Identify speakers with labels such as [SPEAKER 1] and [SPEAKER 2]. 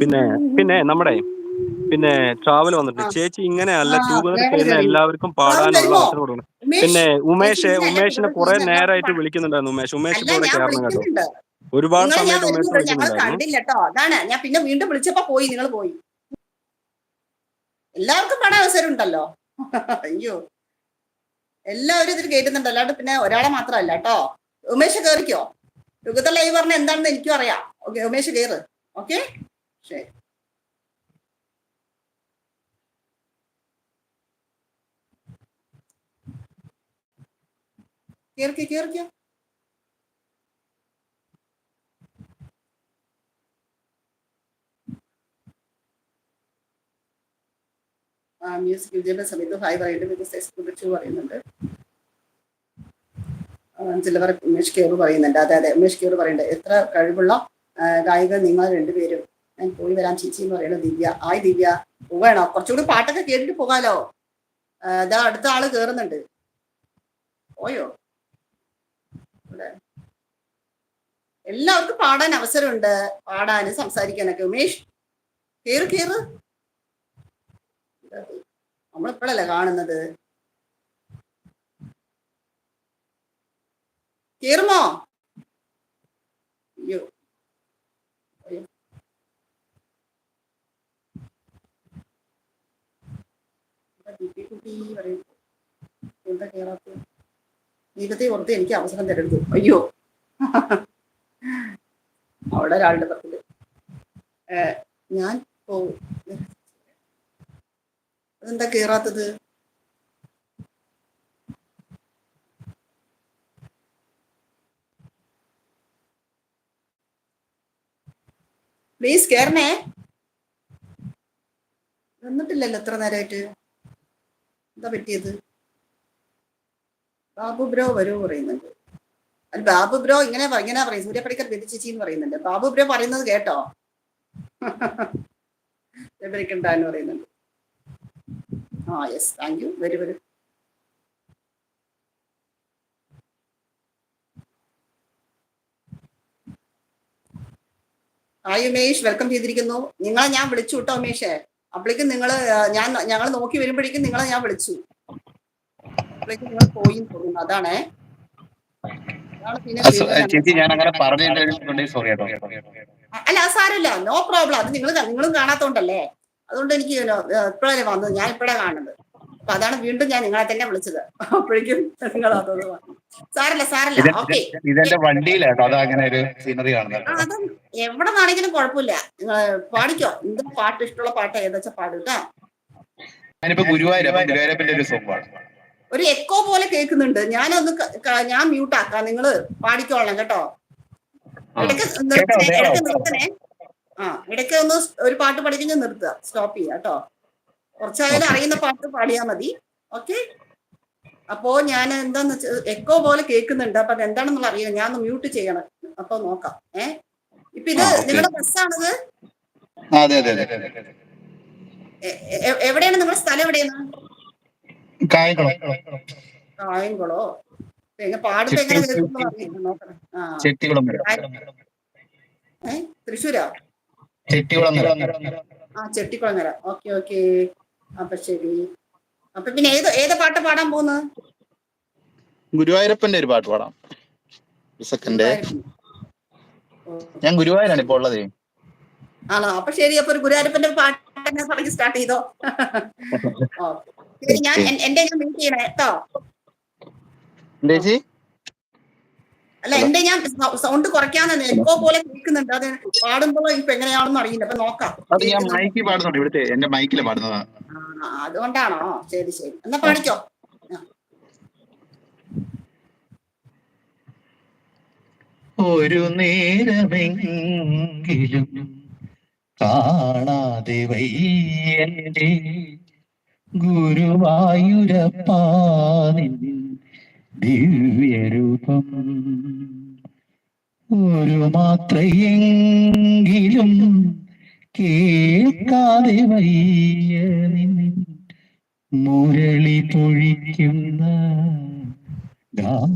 [SPEAKER 1] പിന്നെ പിന്നെ നമ്മുടെ പിന്നെ ട്രാവൽ വന്നിട്ട്
[SPEAKER 2] ആ
[SPEAKER 1] ചേച്ചി ഇങ്ങനെയല്ല
[SPEAKER 2] ആ
[SPEAKER 1] ട്യൂബിനകത്ത്
[SPEAKER 2] വേഗം
[SPEAKER 1] ചെയ്യുന്ന
[SPEAKER 2] കയറി
[SPEAKER 1] എല്ലാവർക്കും
[SPEAKER 2] ട്രാവൽ
[SPEAKER 1] പാടാനുള്ള
[SPEAKER 2] വരുമോ
[SPEAKER 1] അവസരം കൊടുക്കണം.
[SPEAKER 2] ഉമേഷ്?
[SPEAKER 1] പിന്നെ
[SPEAKER 2] ചേച്ചി ഇങ്ങനെയല്ല
[SPEAKER 1] ഉമേഷിനെ
[SPEAKER 2] ട്യൂബിനകത്ത്
[SPEAKER 1] കുറെ
[SPEAKER 2] ചെയ്യുന്ന എല്ലാവർക്കും
[SPEAKER 1] നേരമായിട്ട് വിളിക്കുന്നുണ്ടായിരുന്നു. ഉമേഷ്
[SPEAKER 2] അല്ല,
[SPEAKER 1] ഇപ്പോൾ ഇവിടെ
[SPEAKER 2] ഞാൻ
[SPEAKER 1] കയറണം കേട്ടോ.
[SPEAKER 2] വിളിക്കുന്നുണ്ട്
[SPEAKER 1] ഒരുപാട്
[SPEAKER 2] നിങ്ങളെ. ഞാൻ
[SPEAKER 1] സമയമായിട്ട് ഉമേഷ്
[SPEAKER 2] വരുന്നുണ്ട്, ഞങ്ങൾ
[SPEAKER 1] വിളിക്കുന്നുണ്ടായിരുന്നു.
[SPEAKER 2] കണ്ടില്ല കേട്ടോ. അതാണ് ഞാൻ പിന്നെ വീണ്ടും വിളിച്ചപ്പോ പോയി, നിങ്ങൾ പോയി. എല്ലാവർക്കും പാടാൻ അവസരം ഉണ്ടല്ലോ. അയ്യോ, എല്ലാവരും ഇതിൽ കേട്ടുന്നുണ്ട്, അല്ലാണ്ട് പിന്നെ ഒരാളെ മാത്രമല്ല കേട്ടോ. ഉമേഷ് കയറിക്കോ. യുഗത്തെ ലൈവ് പറഞ്ഞ എന്താണെന്ന് എനിക്കും അറിയാം. ഓക്കെ, ഉമേഷ് കയറ്. ഓക്കെ, ശരി. കേറിക്കോ. മ്യൂസിക് വിദ്യാഭ്യാസ സമയത്ത് ഹായ് പറയുന്നുണ്ട്, പറയുന്നുണ്ട്. ചിലവർ ഉമേഷ് കേറു പറയുന്നുണ്ട്. അതെ, ഉമേഷ് കേറു പറയുന്നുണ്ട്. എത്ര കഴിവുള്ള ഗായിക നിങ്ങൾ രണ്ടുപേരും. ഞാൻ പോയി വരാം ചേച്ചി എന്ന് പറയുന്നത് ദിവ്യ. ആയി ദിവ്യ, പോവാണോ? കുറച്ചുകൂടി പാട്ടൊക്കെ കേട്ടിട്ട് പോകാലോ. ഇതാ അടുത്ത ആള് കേറുന്നുണ്ട്. പോയോ? എല്ലാവർക്കും പാടാൻ അവസരമുണ്ട്, പാടാനും സംസാരിക്കാനൊക്കെ. ഉമേഷ് കേറ്. നമ്മളിപ്പോഴല്ലേ കാണുന്നത്. കേറുമോ? അയ്യോ, എന്താ കേറാത്ത? ദീപത്തെ ഓർത്ത് എനിക്ക് അവസരം തരരുത്. അയ്യോ, അവിടെ ഒരാളുടെ പത്തില് ഞാൻ പോവും. അതെന്താ കേറാത്തത്? പ്ലീസ് കേറണേ. വന്നിട്ടില്ലല്ലോ എത്ര നേരമായിട്ട്. എന്താ പറ്റിയത്? ബാബു ബ്രോ വരൂ പറയുന്നുണ്ട്. അല്ല, ബാബു ബ്രോ ഇങ്ങനെ പറയും. സൂര്യപടിക്കർ ചേച്ചി എന്ന് പറയുന്നുണ്ട്. ബാബു ബ്രോ പറയുന്നത് കേട്ടോ? സൂര്യപടിക്കണ്ടാന്ന് പറയുന്നുണ്ട്. Yes, thank you. വരൂ. ഹായ് ഉമേഷ്, വെൽക്കം ചെയ്തിരിക്കുന്നു. നിങ്ങളെ ഞാൻ വിളിച്ചു കേട്ടോ ഉമേഷേ. അപ്പോഴേക്കും ഞങ്ങൾ നോക്കി വരുമ്പോഴേക്കും നിങ്ങളെ ഞാൻ വിളിച്ചു. അപ്പോഴേക്കും നിങ്ങൾ പോയി തോന്നുന്നു. അതാണേ. പിന്നെ അല്ല, അത് സാരമില്ല, നോ പ്രോബ്ലം. അത് നിങ്ങളും കാണാത്തോണ്ടല്ലേ. അതുകൊണ്ട് എനിക്ക് ഇപ്പോഴല്ലേ വന്നത്, ഞാൻ ഇപ്പോഴാണ് കാണുന്നത്. അപ്പൊ അതാണ് വീണ്ടും ഞാൻ നിങ്ങളെ തന്നെ വിളിച്ചത്. അപ്പോഴേക്കും നിങ്ങൾ അതൊന്ന് പറഞ്ഞു. സാരമില്ല. ഓക്കെ, അത് എവിടെ നിന്നാണെങ്കിലും കുഴപ്പമില്ല. നിങ്ങൾ പാടിക്കോ. എന്താ പാട്ട്, ഇഷ്ടമുള്ള പാട്ട് ഏതാ പാട് കേട്ടോ. ഒരു എക്കോ പോലെ കേൾക്കുന്നുണ്ട്. ഞാൻ മ്യൂട്ട് ആക്കാം. നിങ്ങൾ പാടിക്കോളണം കേട്ടോ. ഇടയ്ക്ക് നിർത്തണേ. ഇടയ്ക്ക് ഒന്ന് ഒരു പാട്ട് പഠിക്കുന്ന നിർത്തുക, സ്റ്റോപ്പ് ചെയ്യുക കേട്ടോ. കുറച്ചായാലും അറിയുന്ന പാട്ട് പാടിയാൽ മതി. ഓക്കെ. അപ്പോ ഞാൻ എന്താന്ന് വെച്ചാൽ എക്കോ പോലെ കേൾക്കുന്നുണ്ട്. അപ്പൊ അതെന്താണെന്നുള്ള അറിയാം. ഞാൻ ഒന്ന് മ്യൂട്ട് ചെയ്യണം. അപ്പൊ നോക്കാം. ഇപ്പൊ ഇത് നിങ്ങളുടെ ബസ്സാണത്? എവിടെയാണ് നിങ്ങളുടെ സ്ഥലം? എവിടെയാണ്? കായംകുളോ? പിന്നെ പാടുമ്പോ എങ്ങനെ കേൾക്കുന്നു അറിയില്ല. നോക്കണം. തൃശ്ശൂരോ? ചെട്ടിക്കുളങ്ങര. ഓക്കെ. അപ്പൊ ശരി. അപ്പൊ പിന്നെ ഏത് പാട്ട് പാടാൻ പോകുന്നത്?
[SPEAKER 3] ഗുരുവായൂരപ്പന്റെ ഒരു പാട്ട് പാടാം. ഞാൻ ഗുരുവായൂരാണ് ഇപ്പൊ ഉള്ളത്.
[SPEAKER 2] ആണോ? അപ്പൊ ശരി. അപ്പൊ ഒരു ഗുരുവായൂരപ്പന്റെ പാട്ട് തന്നെ പറഞ്ഞ് സ്റ്റാർട്ട് ചെയ്തോ. ശരി, ഞാൻ മീറ്റ് ചെയ്യണേ കേട്ടോ. അല്ല, ഞാൻ സൗണ്ട് കുറയ്ക്കാന്ന്. എക്കോ പോലെ കേൾക്കുന്നുണ്ട്. അത് പാടുമ്പോൾ ഇപ്പൊ എങ്ങനെയാണെന്ന് അറിയില്ല. അപ്പൊ നോക്കാം.
[SPEAKER 3] അത് ഞാൻ മൈക്കിൽ പാടുന്നുണ്ട്. ഇവിടുത്തെ എന്റെ മൈക്കില് പാടുന്നതാണ്.
[SPEAKER 2] അതുകൊണ്ടാണോ? ശരി. എന്നാ പാടിക്കോ.
[SPEAKER 4] ഒരു നേരമെങ്കിലും കാണാതെ വയ്യന്റെ ഗുരുവായൂരപ്പാ നിൻ ദിവ്യരൂപം. ഒരു മാത്രയെങ്കിലും കേൾക്കാതെ വയ്യ നിൻ മുരളി പൊഴിക്കുന്ന ഗാനാലാപം.